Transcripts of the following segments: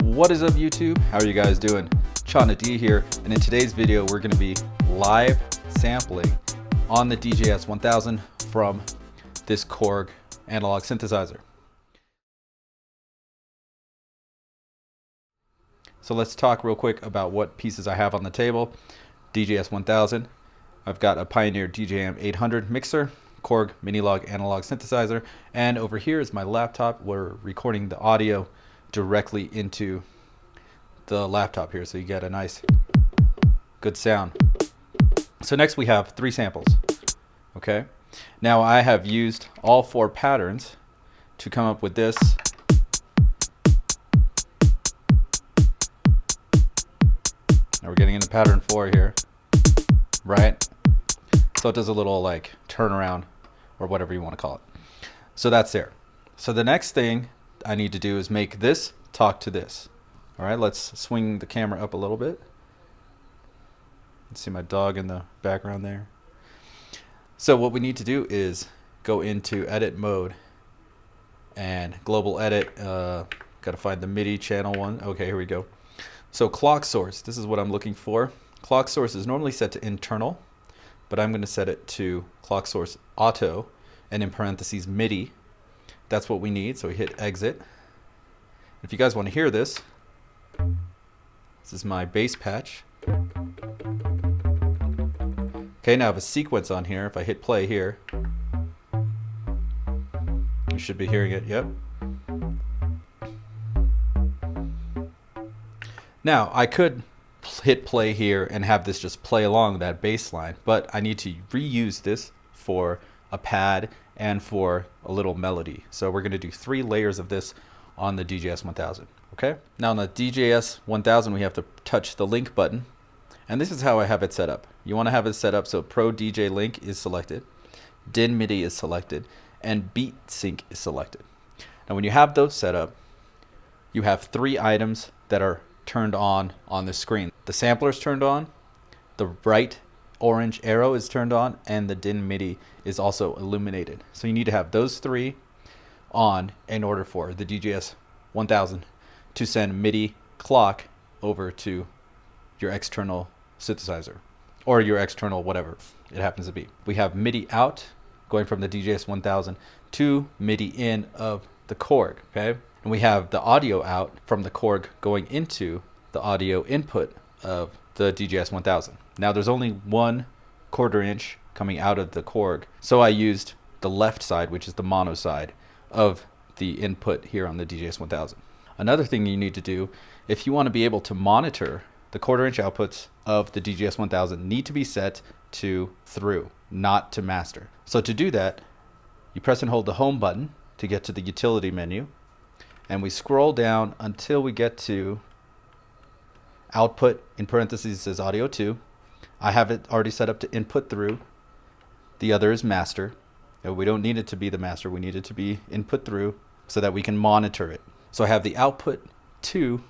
What is up, YouTube? How are you guys doing? Chana D here, and in today's video we're going to be live sampling on the DJS-1000 from this Korg analog synthesizer. So let's talk real quick about what pieces I have on the table. DJS-1000, I've got a Pioneer DJM-800 mixer, Korg Minilog analog synthesizer, and over here is my laptop. We're recording the audio directly into the laptop here, so you get a nice good sound. So next we have 3 samples. Okay, now I have used all 4 patterns to come up with this. Now we're getting into pattern 4 here, right? So it does a little like turnaround or whatever you want to call it. So that's there. So the next thing I need to do is make this talk to this. All right, let's swing the camera up a little bit. Let's see my dog in the background there. So what we need to do is go into edit mode and global edit. Got to find the MIDI channel one. Okay, here we go. So clock source, this is what I'm looking for. Clock source is normally set to internal, but I'm going to set it to clock source auto and in parentheses MIDI. That's what we need, so we hit exit. If you guys want to hear this, this is my bass patch. Okay, now I have a sequence on here. If I hit play here, you should be hearing it, yep. Now, I could hit play here and have this just play along that bass line, but I need to reuse this for a pad and for a little melody. So we're going to do 3 layers of this on the DJS-1000. Okay, now on the DJS-1000 we have to touch the link button, and this is how I have it set up. You want to have it set up so Pro DJ Link is selected, DIN MIDI is selected, and Beat Sync is selected. Now when you have those set up, you have 3 items that are turned on the screen. The sampler is turned on, the right orange arrow is turned on, and the DIN MIDI is also illuminated. So you need to have those 3 on in order for the DJS-1000 to send MIDI clock over to your external synthesizer or your external whatever it happens to be. We have MIDI out going from the DJS-1000 to MIDI in of the Korg, okay? And we have the audio out from the Korg going into the audio input of the DJS-1000. Now there's only 1/4 inch coming out of the Korg, so I used the left side, which is the mono side of the input here on the DJS-1000. Another thing you need to do, if you want to be able to monitor the 1/4 inch outputs of the DJS-1000, need to be set to through, not to master. So to do that, you press and hold the home button to get to the utility menu, and we scroll down until we get to output, in parentheses says audio 2. I have it already set up to input through. The other is master. We don't need it to be the master, we need it to be input through so that we can monitor it. So I have the output 2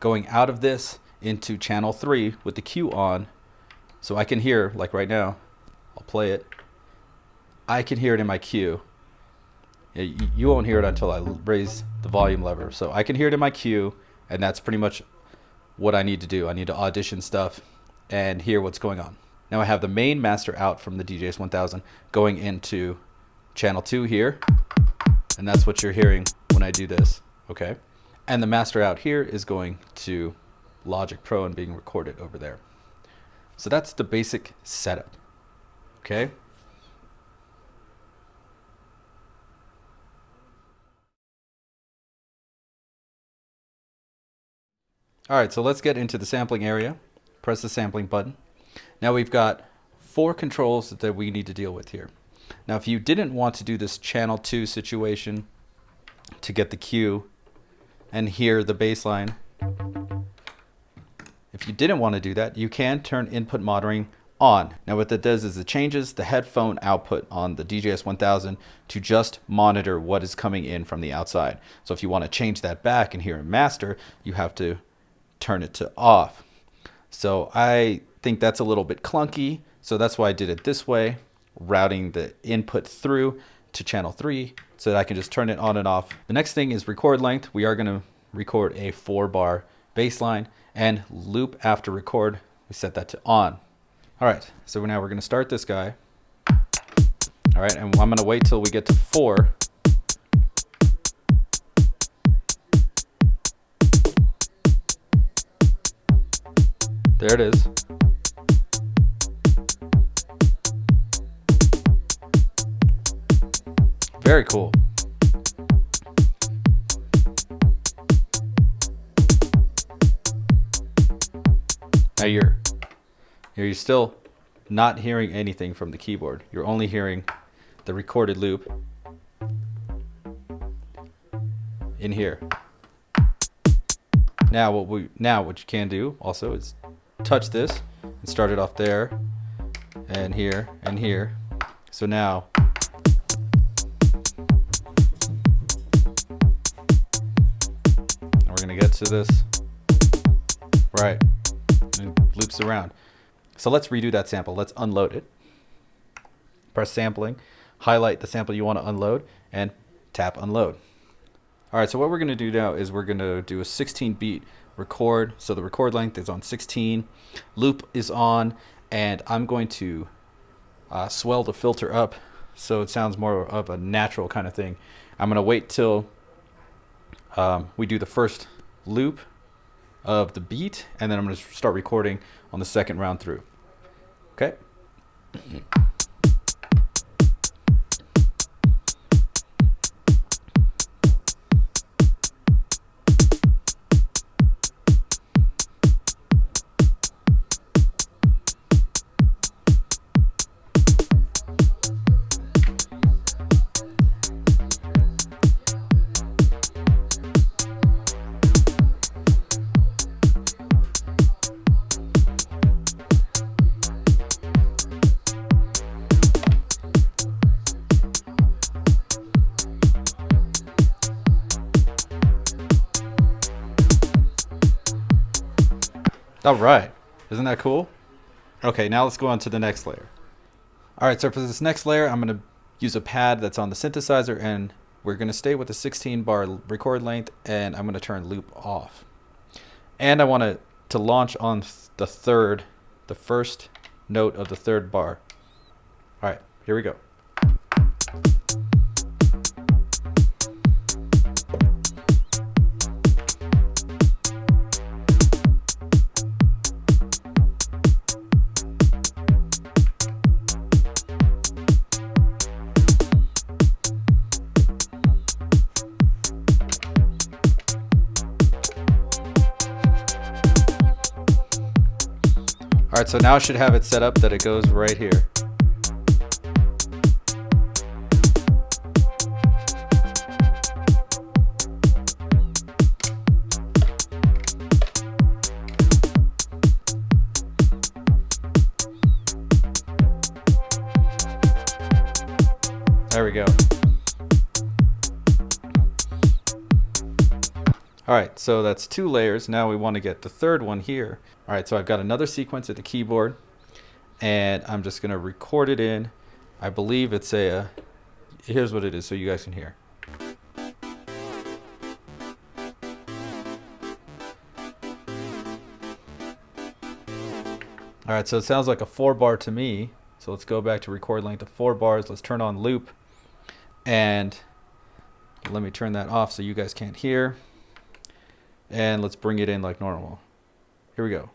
going out of this into channel 3 with the Q on, so I can hear, like right now, I'll play it. I can hear it in my Q. You won't hear it until I raise the volume lever. So I can hear it in my Q, and that's pretty much what I need to do. I need to audition stuff and hear what's going on. Now I have the main master out from the DJS-1000 going into channel 2 here, and that's what you're hearing when I do this, okay? And the master out here is going to Logic Pro and being recorded over there. So that's the basic setup, okay? All right, so let's get into the sampling area. Press the sampling button. Now we've got 4 controls that we need to deal with here. Now if you didn't want to do this channel 2 situation to get the cue and hear the bass line, if you didn't want to do that, you can turn input monitoring on. Now what that does is it changes the headphone output on the DJS-1000 to just monitor what is coming in from the outside. So if you want to change that back and hear in master, you have to turn it to off. So I think that's a little bit clunky, so that's why I did it this way, routing the input through to channel 3 so that I can just turn it on and off. The next thing is record length. We are going to record a 4-bar bass line, and loop after record, we set that to on. All right, so now we're going to start this guy. All right, and I'm going to wait till we get to 4. There it is. Very cool. Now you're still not hearing anything from the keyboard. You're only hearing the recorded loop in here. Now what you can do also is touch this and start it off there and here and here. So now we're gonna get to this, right, and loops around. So let's redo that sample. Let's unload it. Press sampling, highlight the sample you want to unload, and tap unload. All right, so what we're gonna do now is we're gonna do a 16-beat record. So the record length is on 16, loop is on, and I'm going to swell the filter up so it sounds more of a natural kind of thing. I'm gonna wait till we do the first loop of the beat, and then I'm gonna start recording on the second round through. Okay. All right, isn't that cool? Okay, now let's go on to the next layer. All right, so for this next layer, I'm gonna use a pad that's on the synthesizer, and we're gonna stay with the 16-bar record length, and I'm gonna turn loop off. And I want it to launch on the first note of the 3rd bar. All right, here we go. All right, so now I should have it set up that it goes right here. There we go. All right, so that's 2 layers. Now we want to get the 3rd one here. All right, so I've got another sequence at the keyboard, and I'm just going to record it in. I believe it's here's what it is so you guys can hear. All right, so it sounds like a 4-bar to me. So let's go back to record length of 4 bars. Let's turn on loop, and let me turn that off so you guys can't hear. And let's bring it in like normal. Here we go.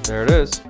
There it is.